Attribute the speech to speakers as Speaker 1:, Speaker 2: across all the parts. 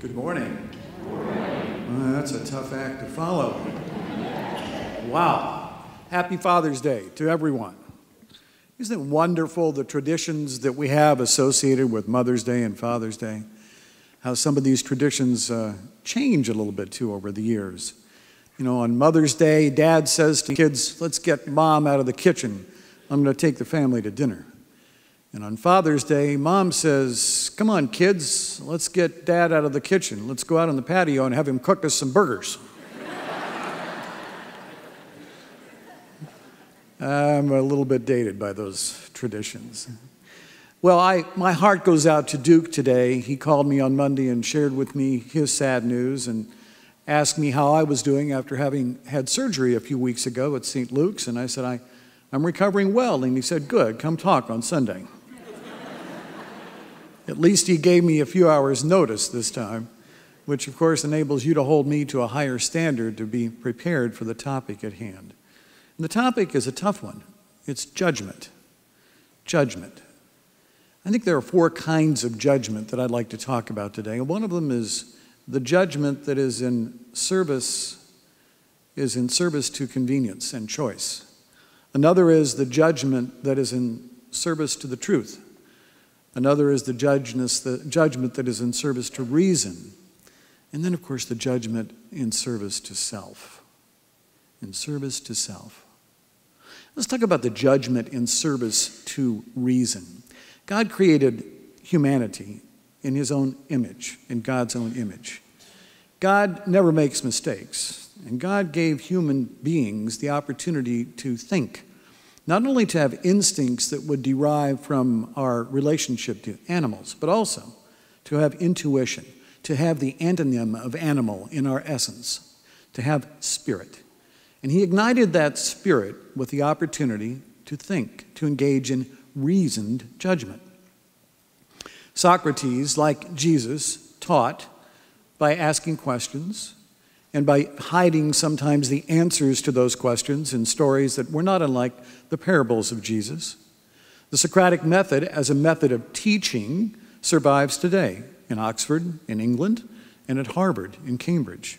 Speaker 1: Good morning. Well, that's a tough act to follow. Wow. Happy Father's Day to everyone. Isn't it wonderful, the traditions that we have associated with Mother's Day and Father's Day? How some of these traditions change a little bit, too, over the years. You know, on Mother's Day, Dad says to kids, let's get Mom out of the kitchen. I'm going to take the family to dinner. And on Father's Day, Mom says, come on, kids, let's get Dad out of the kitchen. Let's go out on the patio and have him cook us some burgers. I'm a little bit dated by those traditions. Well, my heart goes out to Duke today. He called me on Monday and shared with me his sad news and asked me how I was doing after having had surgery a few weeks ago at St. Luke's. And I said, I'm recovering well. And he said, good, come talk on Sunday. At least he gave me a few hours' notice this time, which of course enables you to hold me to a higher standard to be prepared for the topic at hand. And the topic is a tough one. It's judgment. Judgment. I think there are four kinds of judgment that I'd like to talk about today. And one of them is the judgment that is in service to convenience and choice. Another is the judgment that is in service to the truth. Another is the judgment that is in service to reason. And then, of course, the judgment in service to self. In service to self. Let's talk about the judgment in service to reason. God created humanity in his own image, in God's own image. God never makes mistakes, and God gave human beings the opportunity to think. Not only to have instincts that would derive from our relationship to animals, but also to have intuition, to have the antonym of animal in our essence, to have spirit. And he ignited that spirit with the opportunity to think, to engage in reasoned judgment. Socrates, like Jesus, taught by asking questions, and by hiding sometimes the answers to those questions in stories that were not unlike the parables of Jesus. The Socratic method as a method of teaching survives today in Oxford, in England, and at Harvard, in Cambridge.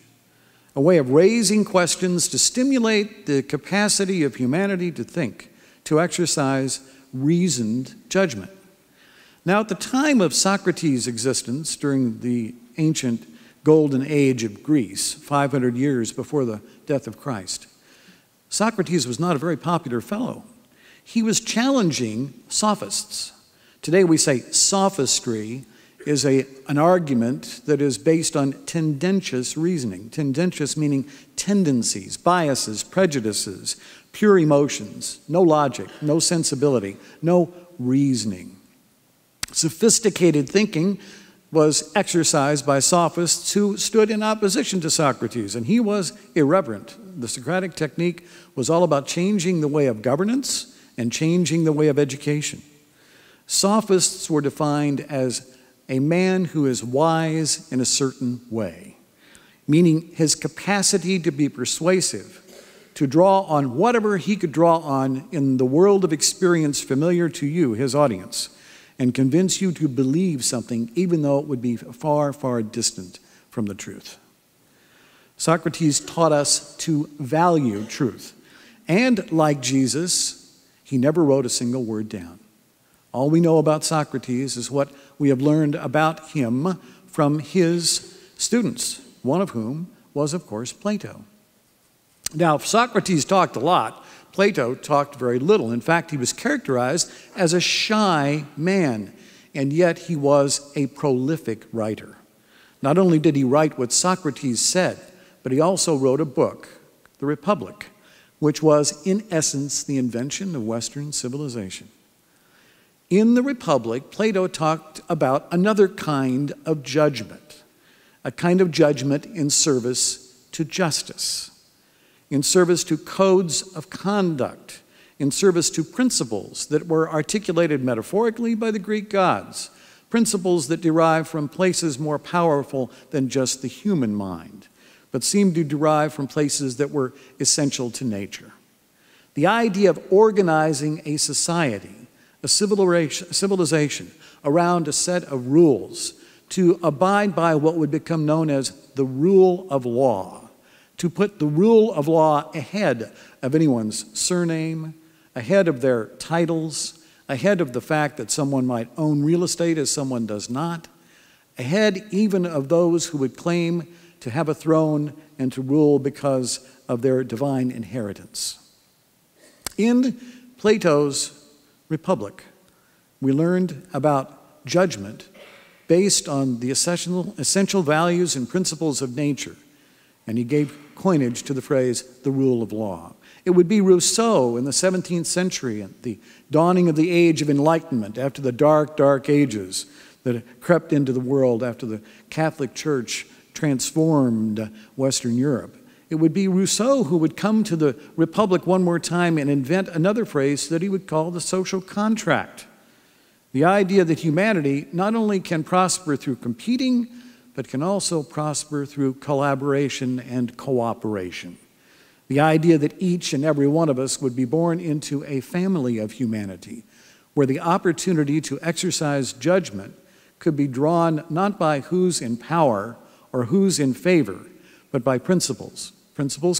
Speaker 1: A way of raising questions to stimulate the capacity of humanity to think, to exercise reasoned judgment. Now, at the time of Socrates' existence, during the ancient golden age of Greece, 500 years before the death of Christ, Socrates was not a very popular fellow. He was challenging sophists. Today we say sophistry is an argument that is based on tendentious reasoning. Tendentious meaning tendencies, biases, prejudices, pure emotions, no logic, no sensibility, no reasoning. Sophisticated thinking was exercised by sophists who stood in opposition to Socrates, and he was irreverent. The Socratic technique was all about changing the way of governance and changing the way of education. Sophists were defined as a man who is wise in a certain way, meaning his capacity to be persuasive, to draw on whatever he could draw on in the world of experience familiar to you, his audience, and convince you to believe something even though it would be far, far distant from the truth. Socrates taught us to value truth. And like Jesus, he never wrote a single word down. All we know about Socrates is what we have learned about him from his students, one of whom was, of course, Plato. Now, Socrates talked a lot. Plato talked very little. In fact, he was characterized as a shy man, and yet he was a prolific writer. Not only did he write what Socrates said, but he also wrote a book, The Republic, which was, in essence, the invention of Western civilization. In The Republic, Plato talked about another kind of judgment, a kind of judgment in service to justice, in service to codes of conduct, in service to principles that were articulated metaphorically by the Greek gods, principles that derive from places more powerful than just the human mind, but seemed to derive from places that were essential to nature. The idea of organizing a society, a civilization, around a set of rules to abide by what would become known as the rule of law, to put the rule of law ahead of anyone's surname, ahead of their titles, ahead of the fact that someone might own real estate as someone does not, ahead even of those who would claim to have a throne and to rule because of their divine inheritance. In Plato's Republic, we learned about judgment based on the essential values and principles of nature, and he gave coinage to the phrase, the rule of law. It would be Rousseau in the 17th century, at the dawning of the Age of Enlightenment, after the dark, dark ages that crept into the world after the Catholic Church transformed Western Europe. It would be Rousseau who would come to the Republic one more time and invent another phrase that he would call the social contract. The idea that humanity not only can prosper through competing, but can also prosper through collaboration and cooperation. The idea that each and every one of us would be born into a family of humanity, where the opportunity to exercise judgment could be drawn not by who's in power or who's in favor, but by principles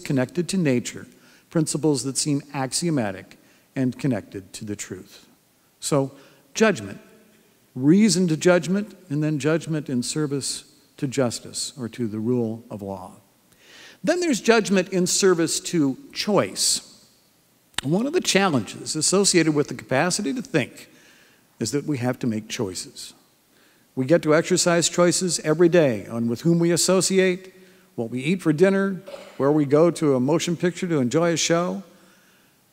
Speaker 1: connected to nature, principles that seem axiomatic and connected to the truth. So, judgment, reasoned judgment, and then judgment in service to justice or to the rule of law. Then there's judgment in service to choice. One of the challenges associated with the capacity to think is that we have to make choices. We get to exercise choices every day on with whom we associate, what we eat for dinner, where we go to a motion picture to enjoy a show,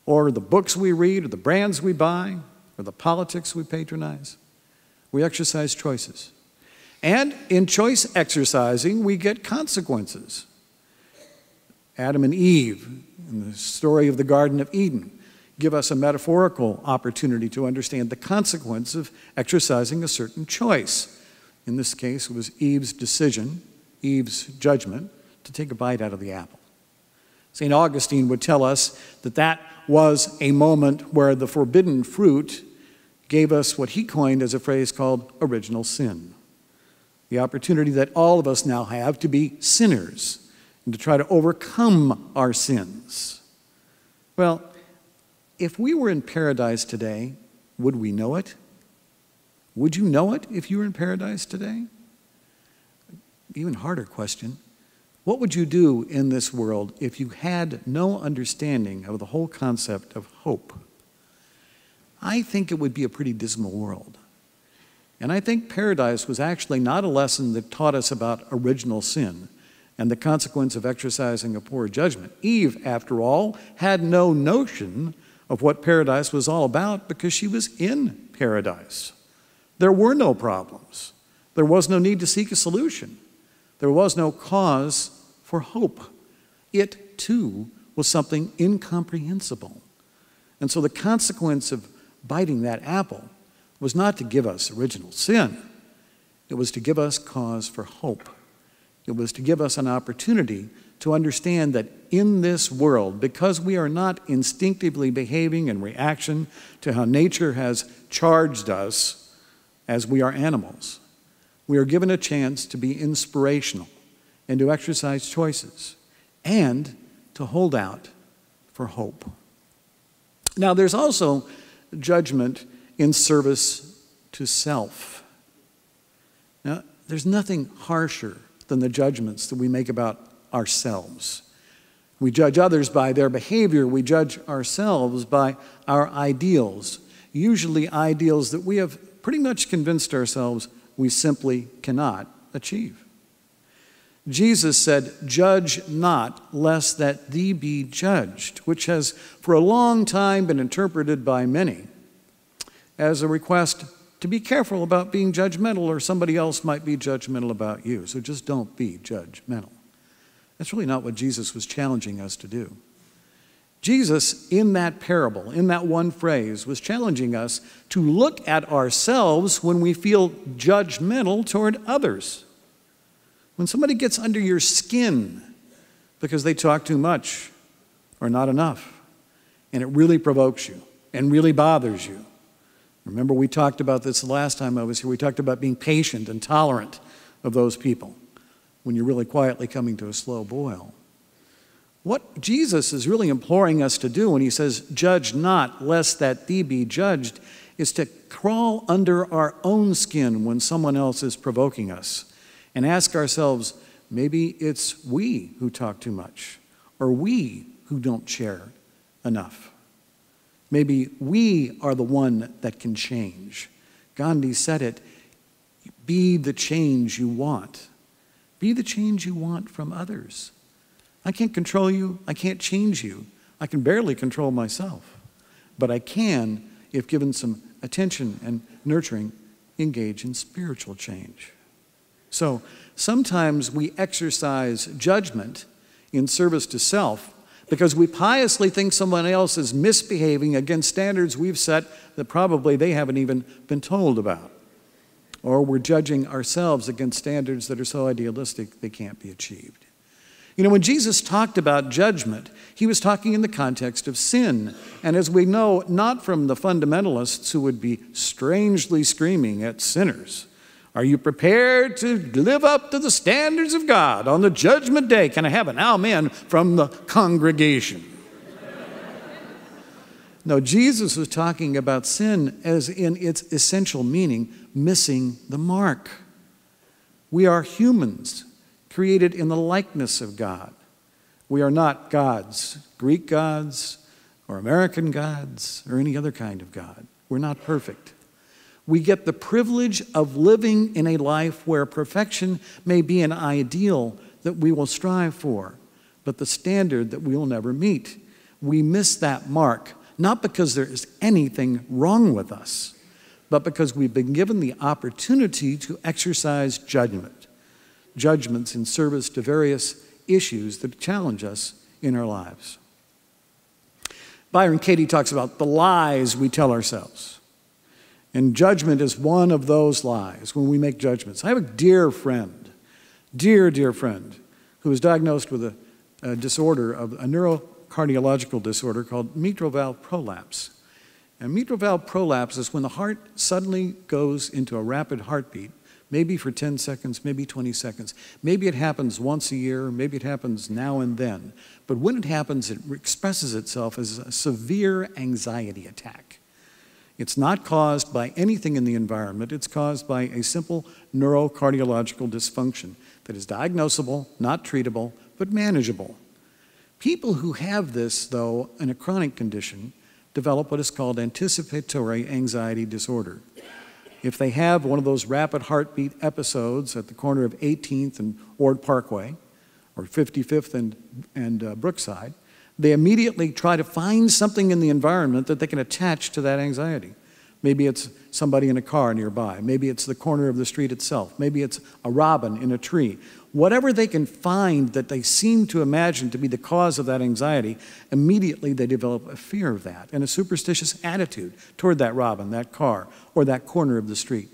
Speaker 1: or the books we read, or the brands we buy, or the politics we patronize. We exercise choices. And in choice exercising, we get consequences. Adam and Eve, in the story of the Garden of Eden, give us a metaphorical opportunity to understand the consequence of exercising a certain choice. In this case, it was Eve's decision, Eve's judgment, to take a bite out of the apple. St. Augustine would tell us that that was a moment where the forbidden fruit gave us what he coined as a phrase called original sin. The opportunity that all of us now have to be sinners and to try to overcome our sins. Well, if we were in paradise today, would we know it? Would you know it if you were in paradise today? Even harder question. What would you do in this world if you had no understanding of the whole concept of hope? I think it would be a pretty dismal world. And I think paradise was actually not a lesson that taught us about original sin and the consequence of exercising a poor judgment. Eve, after all, had no notion of what paradise was all about because she was in paradise. There were no problems. There was no need to seek a solution. There was no cause for hope. It, too, was something incomprehensible. And so the consequence of biting that apple was not to give us original sin. It was to give us cause for hope. It was to give us an opportunity to understand that in this world, because we are not instinctively behaving in reaction to how nature has charged us as we are animals, we are given a chance to be inspirational and to exercise choices and to hold out for hope. Now, there's also judgment in service to self. Now, there's nothing harsher than the judgments that we make about ourselves. We judge others by their behavior. We judge ourselves by our ideals, usually ideals that we have pretty much convinced ourselves we simply cannot achieve. Jesus said, "Judge not, lest that thee be judged," which has for a long time been interpreted by many as a request to be careful about being judgmental, or somebody else might be judgmental about you. So just don't be judgmental. That's really not what Jesus was challenging us to do. Jesus, in that parable, in that one phrase, was challenging us to look at ourselves when we feel judgmental toward others. When somebody gets under your skin because they talk too much or not enough, and it really provokes you and really bothers you. Remember, we talked about this the last time I was here. We talked about being patient and tolerant of those people when you're really quietly coming to a slow boil. What Jesus is really imploring us to do when he says, "Judge not, lest that thee be judged," is to crawl under our own skin when someone else is provoking us and ask ourselves, maybe it's we who talk too much, or we who don't share enough. Maybe we are the one that can change. Gandhi said it, be the change you want. Be the change you want from others. I can't control you. I can't change you. I can barely control myself. But I can, if given some attention and nurturing, engage in spiritual change. So sometimes we exercise judgment in service to self because we piously think someone else is misbehaving against standards we've set that probably they haven't even been told about. Or we're judging ourselves against standards that are so idealistic they can't be achieved. You know, when Jesus talked about judgment, he was talking in the context of sin. And as we know, not from the fundamentalists who would be strangely screaming at sinners. Are you prepared to live up to the standards of God on the judgment day? Can I have an amen from the congregation? No, Jesus was talking about sin as in its essential meaning, missing the mark. We are humans, created in the likeness of God. We are not gods, Greek gods or American gods or any other kind of God. We're not perfect. We get the privilege of living in a life where perfection may be an ideal that we will strive for, but the standard that we will never meet. We miss that mark, not because there is anything wrong with us, but because we've been given the opportunity to exercise judgments in service to various issues that challenge us in our lives. Byron Katie talks about the lies we tell ourselves. And judgment is one of those lies when we make judgments. I have a dear friend, dear friend, who was diagnosed with a disorder, a neurocardiological disorder called mitral valve prolapse. And mitral valve prolapse is when the heart suddenly goes into a rapid heartbeat, maybe for 10 seconds, maybe 20 seconds. Maybe it happens once a year, maybe it happens now and then. But when it happens, it expresses itself as a severe anxiety attack. It's not caused by anything in the environment. It's caused by a simple neurocardiological dysfunction that is diagnosable, not treatable, but manageable. People who have this, though, in a chronic condition, develop what is called anticipatory anxiety disorder. If they have one of those rapid heartbeat episodes at the corner of 18th and Ord Parkway, or 55th and Brookside, they immediately try to find something in the environment that they can attach to that anxiety. Maybe it's somebody in a car nearby. Maybe it's the corner of the street itself. Maybe it's a robin in a tree. Whatever they can find that they seem to imagine to be the cause of that anxiety, immediately they develop a fear of that and a superstitious attitude toward that robin, that car, or that corner of the street.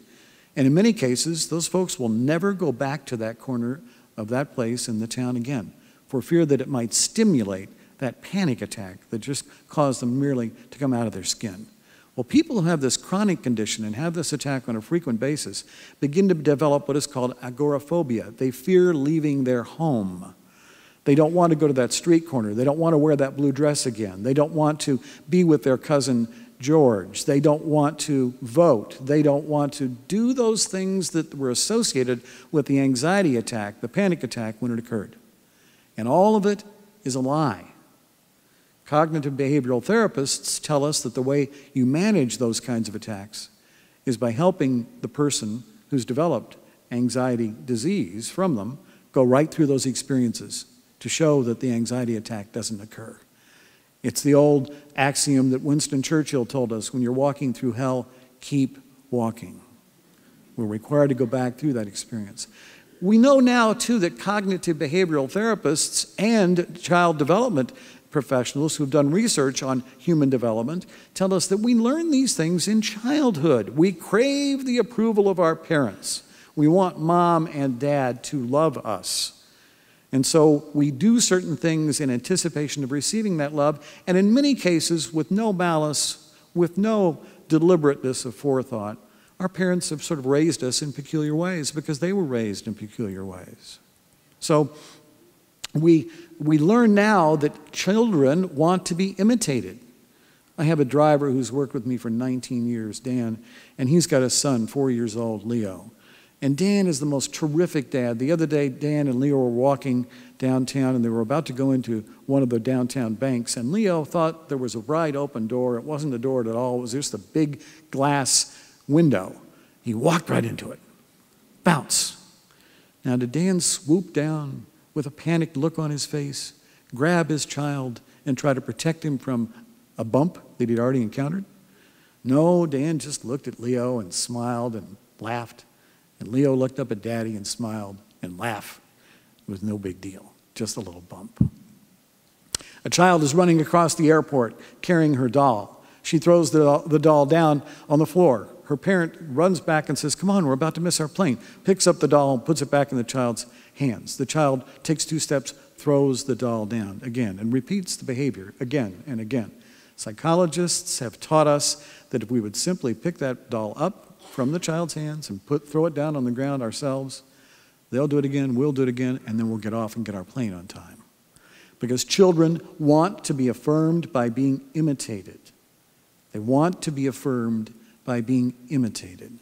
Speaker 1: And in many cases, those folks will never go back to that corner of that place in the town again for fear that it might stimulate that panic attack that just caused them merely to come out of their skin. Well, people who have this chronic condition and have this attack on a frequent basis begin to develop what is called agoraphobia. They fear leaving their home. They don't want to go to that street corner. They don't want to wear that blue dress again. They don't want to be with their cousin George. They don't want to vote. They don't want to do those things that were associated with the anxiety attack, the panic attack when it occurred. And all of it is a lie. Cognitive behavioral therapists tell us that the way you manage those kinds of attacks is by helping the person who's developed anxiety disease from them go right through those experiences to show that the anxiety attack doesn't occur. It's the old axiom that Winston Churchill told us, when you're walking through hell, keep walking. We're required to go back through that experience. We know now, too, that cognitive behavioral therapists and child development professionals who've done research on human development tell us that we learn these things in childhood. We crave the approval of our parents. We want mom and dad to love us. And so we do certain things in anticipation of receiving that love, and in many cases, with no malice, with no deliberateness of forethought, our parents have sort of raised us in peculiar ways because they were raised in peculiar ways. So we learn now that children want to be imitated. I have a driver who's worked with me for 19 years, Dan, and he's got a son, 4 years old, Leo. And Dan is the most terrific dad. The other day, Dan and Leo were walking downtown, and they were about to go into one of the downtown banks, and Leo thought there was a wide open door. It wasn't a door at all. It was just a big glass window. He walked right into it. Bounce. Now, did Dan swoop down with a panicked look on his face, grab his child, and try to protect him from a bump that he'd already encountered? No, Dan just looked at Leo and smiled and laughed. And Leo looked up at Daddy and smiled and laughed. It was no big deal, just a little bump. A child is running across the airport carrying her doll. She throws the doll down on the floor. Her parent runs back and says, "Come on, we're about to miss our plane." Picks up the doll and puts it back in the child's hands. The child takes 2 steps, throws the doll down again, and repeats the behavior again and again. Psychologists have taught us that if we would simply pick that doll up from the child's hands and throw it down on the ground ourselves, they'll do it again, we'll do it again, and then we'll get off and get our plane on time. Because children want to be affirmed by being imitated. They want to be affirmed by being imitated.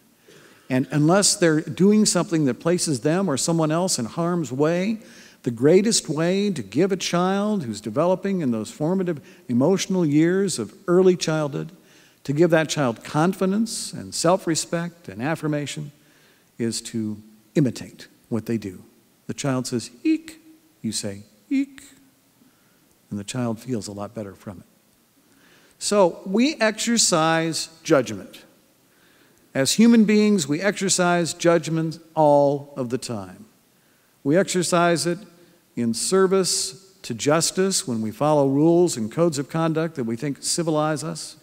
Speaker 1: And unless they're doing something that places them or someone else in harm's way, the greatest way to give a child who's developing in those formative emotional years of early childhood, to give that child confidence and self-respect and affirmation, is to imitate what they do. The child says, "Eek," you say, "Eek," and the child feels a lot better from it. So we exercise judgment. As human beings, we exercise judgment all of the time. We exercise it in service to justice when we follow rules and codes of conduct that we think civilize us.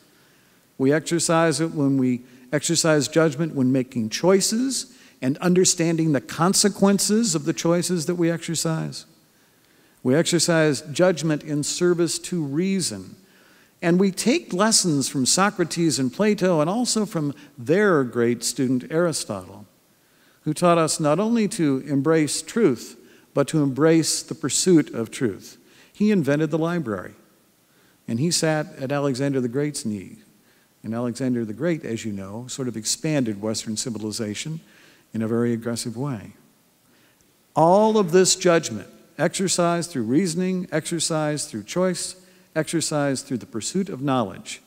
Speaker 1: We exercise it when we exercise judgment when making choices and understanding the consequences of the choices that we exercise. We exercise judgment in service to reason. And we take lessons from Socrates and Plato and also from their great student Aristotle, who taught us not only to embrace truth, but to embrace the pursuit of truth. He invented the library, and he sat at Alexander the Great's knee. And Alexander the Great, as you know, sort of expanded Western civilization in a very aggressive way. All of this judgment, exercised through reasoning, exercised through choice, exercised through the pursuit of knowledge,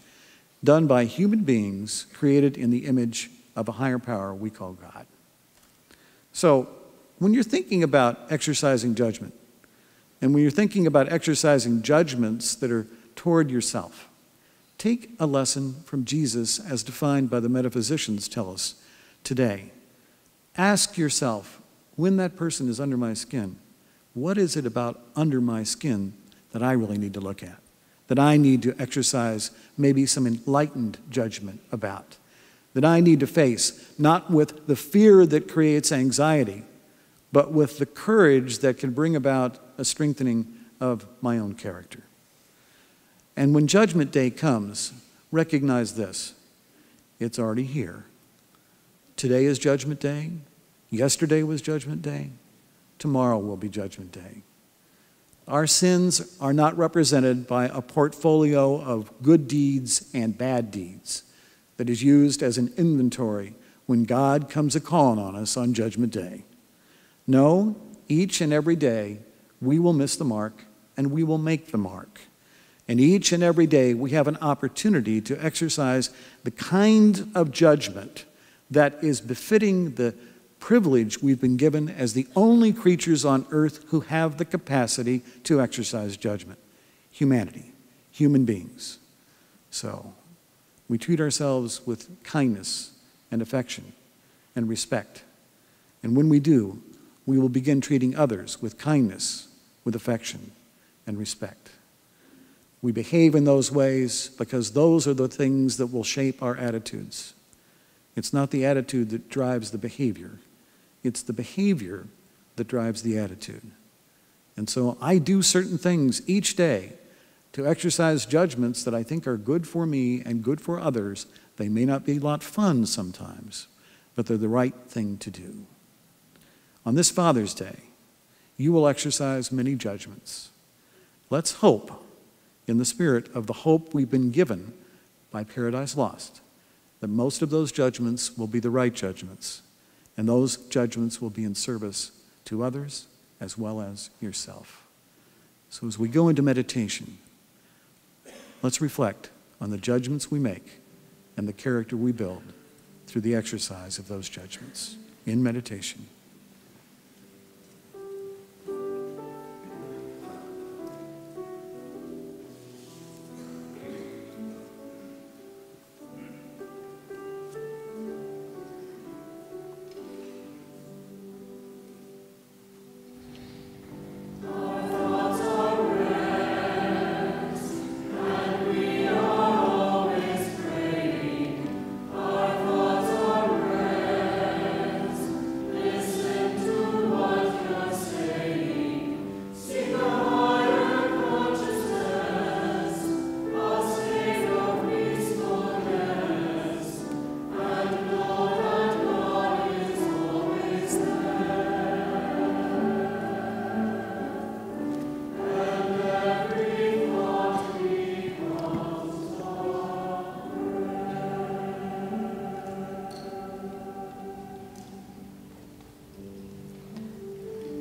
Speaker 1: done by human beings created in the image of a higher power we call God. So, when you're thinking about exercising judgment, and when you're thinking about exercising judgments that are toward yourself, take a lesson from Jesus as defined by the metaphysicians tell us today. Ask yourself, when that person is under my skin, what is it about under my skin that I really need to look at? That I need to exercise maybe some enlightened judgment about? That I need to face, not with the fear that creates anxiety, but with the courage that can bring about a strengthening of my own character. And when Judgment Day comes, recognize this: it's already here. Today is Judgment Day. Yesterday was Judgment Day. Tomorrow will be Judgment Day. Our sins are not represented by a portfolio of good deeds and bad deeds that is used as an inventory when God comes a-calling on us on Judgment Day. No, each and every day we will miss the mark and we will make the mark. And each and every day we have an opportunity to exercise the kind of judgment that is befitting the privilege we've been given as the only creatures on earth who have the capacity to exercise judgment. Humanity, human beings. So we treat ourselves with kindness and affection and respect. And when we do, we will begin treating others with kindness, with affection, and respect. We behave in those ways because those are the things that will shape our attitudes. It's not the attitude that drives the behavior. It's the behavior that drives the attitude. And so I do certain things each day to exercise judgments that I think are good for me and good for others. They may not be a lot of fun sometimes, but they're the right thing to do. On this Father's Day, you will exercise many judgments. Let's hope, in the spirit of the hope we've been given by Paradise Lost, that most of those judgments will be the right judgments, and those judgments will be in service to others as well as yourself. So as we go into meditation, let's reflect on the judgments we make and the character we build through the exercise of those judgments in meditation.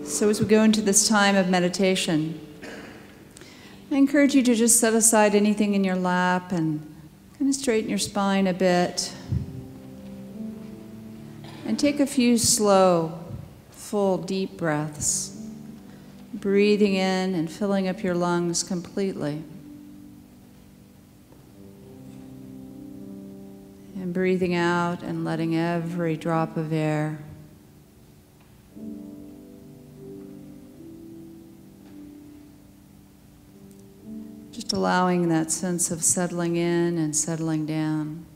Speaker 2: So as we go into this time of meditation, I encourage you to just set aside anything in your lap and kind of straighten your spine a bit. And take a few slow, full, deep breaths, breathing in and filling up your lungs completely. And breathing out and letting every drop of air just allowing that sense of settling in and settling down.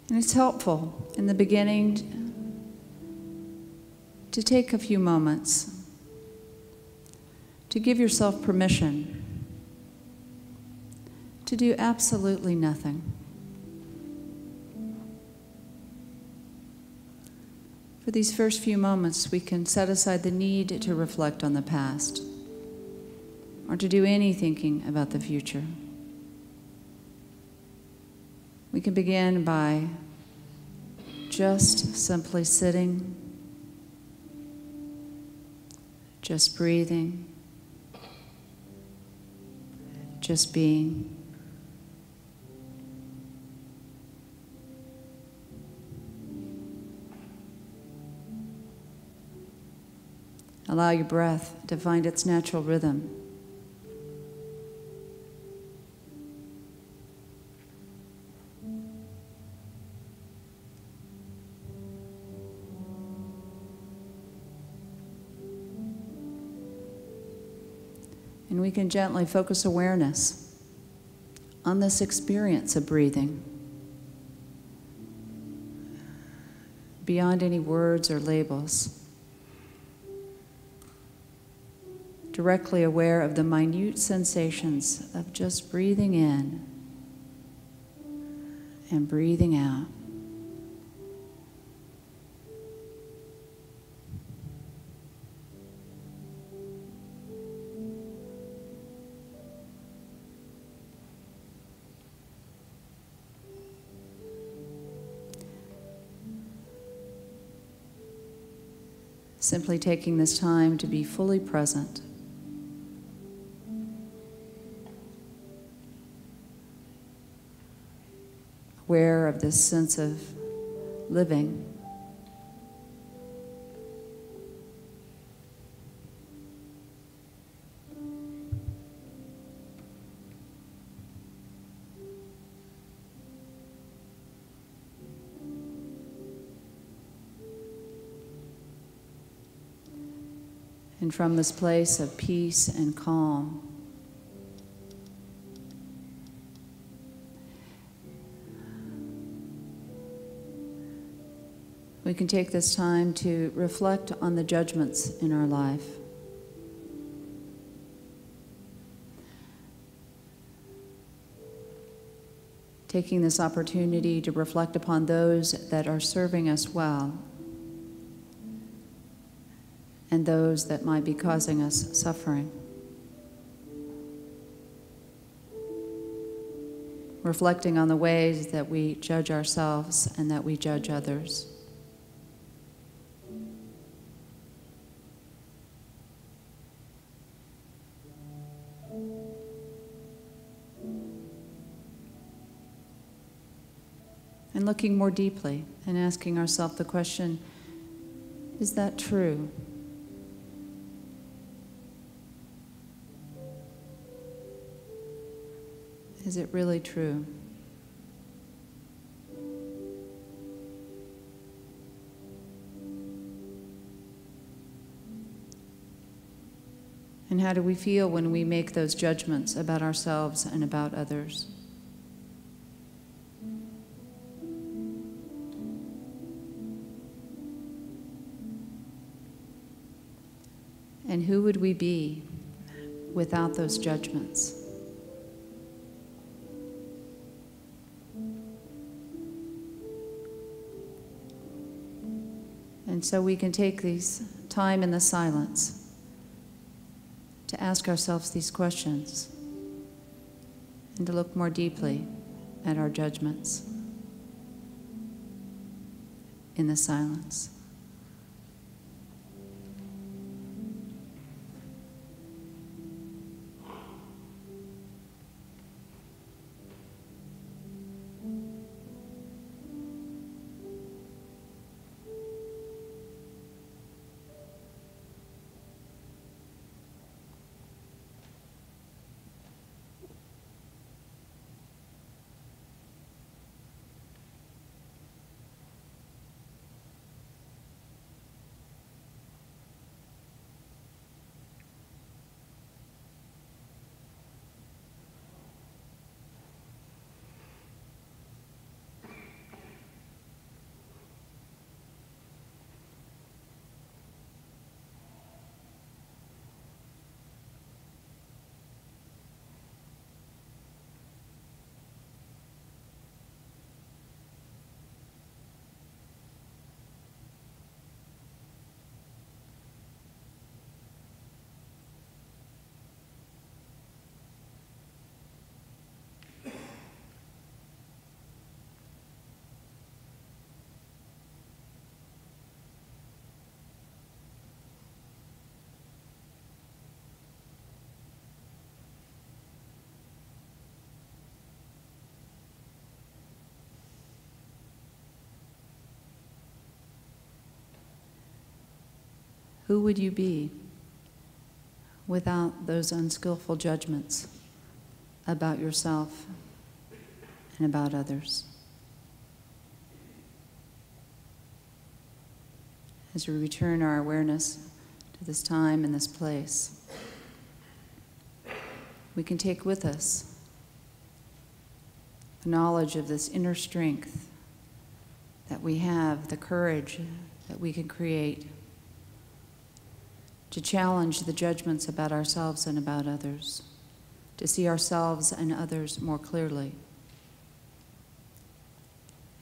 Speaker 2: And it's helpful in the beginning to take a few moments to give yourself permission to do absolutely nothing. For these first few moments, we can set aside the need to reflect on the past or to do any thinking about the future. We can begin by just simply sitting, just breathing, just being. Allow your breath to find its natural rhythm. And we can gently focus awareness on this experience of breathing, beyond any words or labels. Directly aware of the minute sensations of just breathing in and breathing out. Simply taking this time to be fully present. Aware of this sense of living. And from this place of peace and calm, we can take this time to reflect on the judgments in our life. taking this opportunity to reflect upon those that are serving us well and those that might be causing us suffering. Reflecting on the ways that we judge ourselves and that we judge others. And looking more deeply and asking ourselves the question, is that true? Is it really true? And how do we feel when we make those judgments about ourselves and about others? And who would we be without those judgments? And so we can take these time in the silence to ask ourselves these questions and to look more deeply at our judgments in the silence. Who would you be without those unskillful judgments about yourself and about others? As we return our awareness to this time and this place, we can take with us the knowledge of this inner strength that we have, the courage that we can create to challenge the judgments about ourselves and about others, to see ourselves and others more clearly,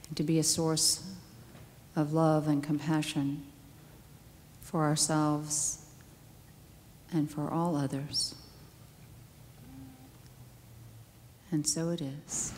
Speaker 2: and to be a source of love and compassion for ourselves and for all others. And so it is.